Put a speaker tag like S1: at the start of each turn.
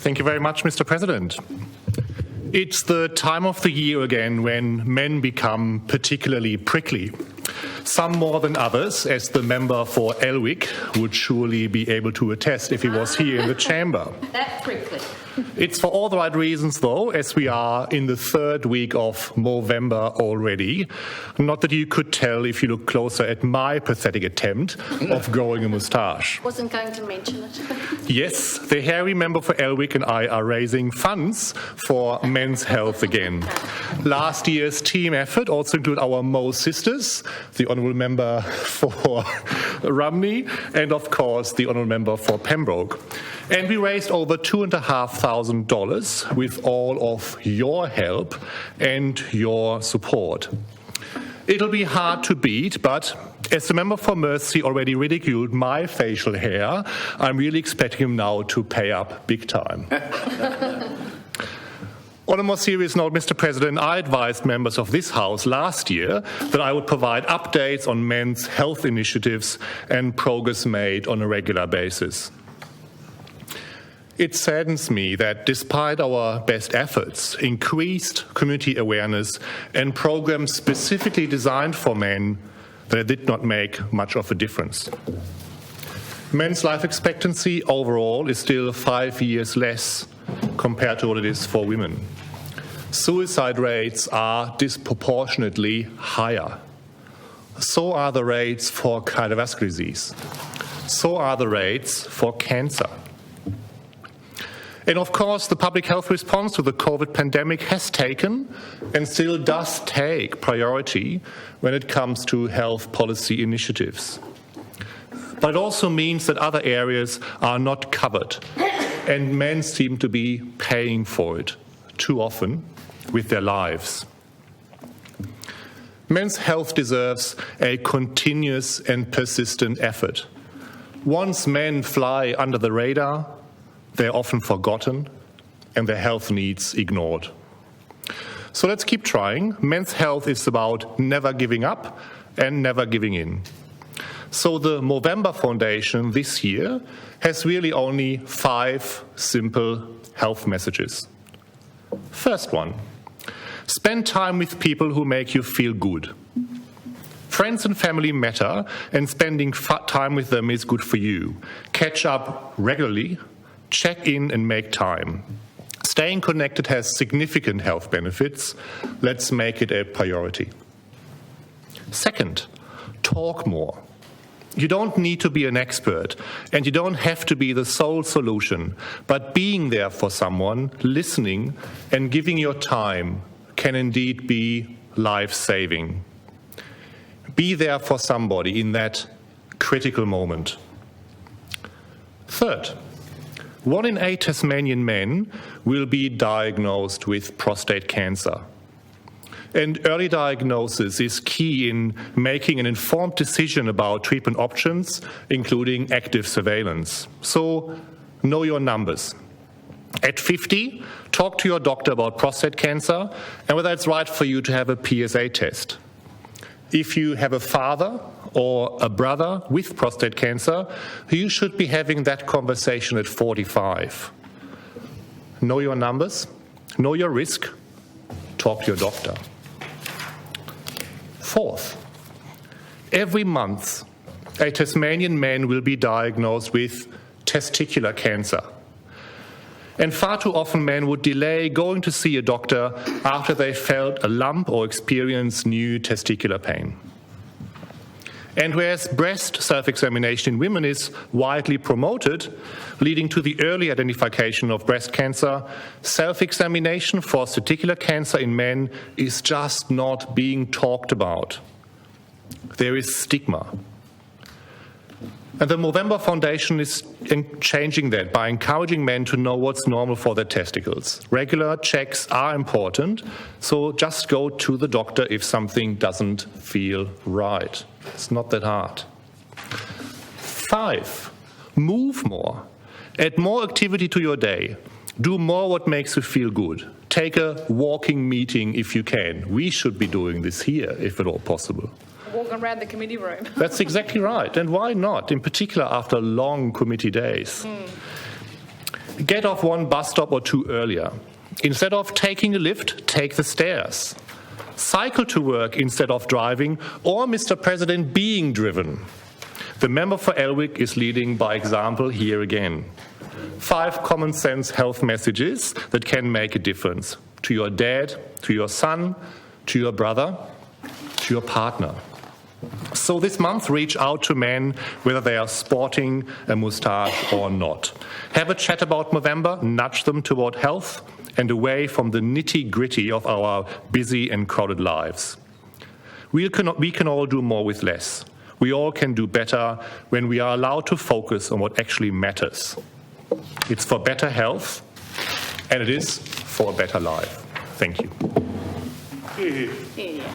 S1: Thank you very much, Mr. President. It's the time of the year again when men become particularly prickly. Some more than others, as the member for Elwick would surely be able to attest if he was here in the chamber.
S2: That prickly.
S1: It's for all the right reasons, though, as we are in the third week of Movember already. Not that you could tell if you look closer at my pathetic attempt of growing a moustache.
S2: Wasn't going to mention it.
S1: Yes, the hairy member for Elwick and I are raising funds for men's health again. Last year's team effort also included our Mo sisters, the honourable member for Rumney, and of course the honourable member for Pembroke. And we raised over $2,500 with all of your help and your support. It'll be hard to beat, but as the member for Mersey already ridiculed my facial hair, I'm really expecting him now to pay up big time. On a more serious note, Mr. President, I advised members of this House last year that I would provide updates on men's health initiatives and progress made on a regular basis. It saddens me that despite our best efforts, increased community awareness and programs specifically designed for men, that it did not make much of a difference. Men's life expectancy overall is still 5 years less compared to what it is for women. Suicide rates are disproportionately higher. So are the rates for cardiovascular disease. So are the rates for cancer. And of course, the public health response to the COVID pandemic has taken and still does take priority when it comes to health policy initiatives. But it also means that other areas are not covered, and men seem to be paying for it too often with their lives. Men's health deserves a continuous and persistent effort. Once men fly under the radar, they're often forgotten and their health needs ignored. So let's keep trying. Men's health is about never giving up and never giving in. So the Movember Foundation this year has really only 5 simple health messages. First one, spend time with people who make you feel good. Friends and family matter, and spending time with them is good for you. Catch up regularly, check in and make time. Staying connected has significant health benefits. Let's make it a priority. Second, talk more. You don't need to be an expert, and you don't have to be the sole solution, but being there for someone, listening, and giving your time can indeed be life-saving. Be there for somebody in that critical moment. Third, 1 in 8 Tasmanian men will be diagnosed with prostate cancer. And early diagnosis is key in making an informed decision about treatment options, including active surveillance. So, know your numbers. At 50, talk to your doctor about prostate cancer and whether it's right for you to have a PSA test. If you have a father or a brother with prostate cancer, you should be having that conversation at 45. Know your numbers, know your risk, talk to your doctor. Fourth, every month, a Tasmanian man will be diagnosed with testicular cancer. And far too often men would delay going to see a doctor after they felt a lump or experienced new testicular pain. And whereas breast self-examination in women is widely promoted, leading to the early identification of breast cancer, self-examination for testicular cancer in men is just not being talked about. There is stigma. And the Movember Foundation is changing that by encouraging men to know what's normal for their testicles. Regular checks are important, so just go to the doctor if something doesn't feel right. It's not that hard. 5, move more. Add more activity to your day. Do more what makes you feel good. Take a walking meeting if you can. We should be doing this here, if at all possible.
S2: Walking around the committee room.
S1: That's exactly right. And why not? In particular, after long committee days. Get off one bus stop or two earlier. Instead of taking a lift, take the stairs. Cycle to work instead of driving, or, Mr. President, being driven. The member for Elwick is leading by example here again. 5 common sense health messages that can make a difference to your dad, to your son, to your brother, to your partner. So this month, reach out to men, whether they are sporting a moustache or not. Have a chat about Movember, nudge them toward health and away from the nitty-gritty of our busy and crowded lives. We can all do more with less. We all can do better when we are allowed to focus on what actually matters. It's for better health, and it is for a better life. Thank you.